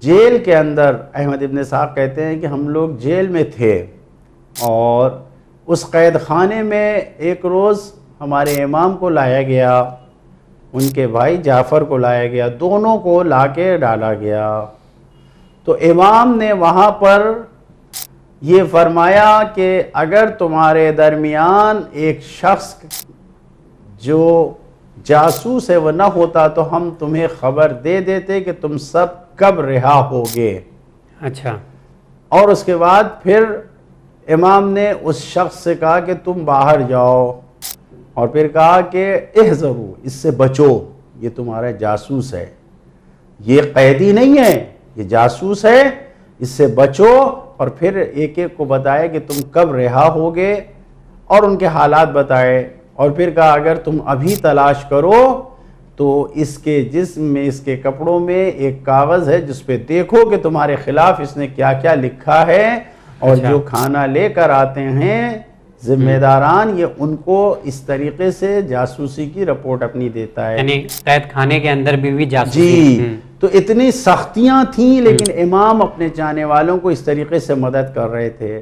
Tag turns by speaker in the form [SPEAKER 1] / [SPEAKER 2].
[SPEAKER 1] Jail کے اندر احمد ابن اسحاق کہتے ہیں کہ ہم لوگ جیل میں تھے اور اس قید خانے میں ایک روز ہمارے امام کو لایا گیا، ان کے بھائی جعفر کو لایا گیا، دونوں کو لا کے ڈالا گیا۔ تو امام نے وہاں پر یہ فرمایا کہ اگر تمہارے درمیان ایک شخص جو جاسوس ہے وہ نہ ہوتا تو ہم تمہیں خبر دے دیتے کہ تم سب کب رہا ہوگے۔
[SPEAKER 2] اچھا۔
[SPEAKER 1] اور اس کے بعد پھر امام نے اس شخص سے کہا کہ تم باہر جاؤ، اور پھر کہا کہ احذروا، اس سے بچو، یہ تمہارا جاسوس ہے، یہ قیدی نہیں ہے، یہ جاسوس ہے، اس سے بچو۔ اور پھر ایک ایک کو بتایا کہ تم کب رہا ہوگے اور ان کے حالات بتائے، اور پھر کہا اگر تم ابھی تلاش کرو تو اس کے جسم میں، اس کے کپڑوں میں ایک کاغذ ہے جس پہ دیکھو کہ تمہارے خلاف اس نے کیا کیا لکھا ہے، اور جو کھانا لے کر آتے ہیں ذمہ داران، یہ ان کو اس طریقے سے جاسوسی کی رپورٹ اپنی دیتا ہے۔
[SPEAKER 2] یعنی قید خانے کے اندر بھی جاسوسی۔
[SPEAKER 1] جی، تو اتنی سختیاں تھیں لیکن امام اپنے چاہنے والوں کو اس طریقے سے مدد کر رہے تھے۔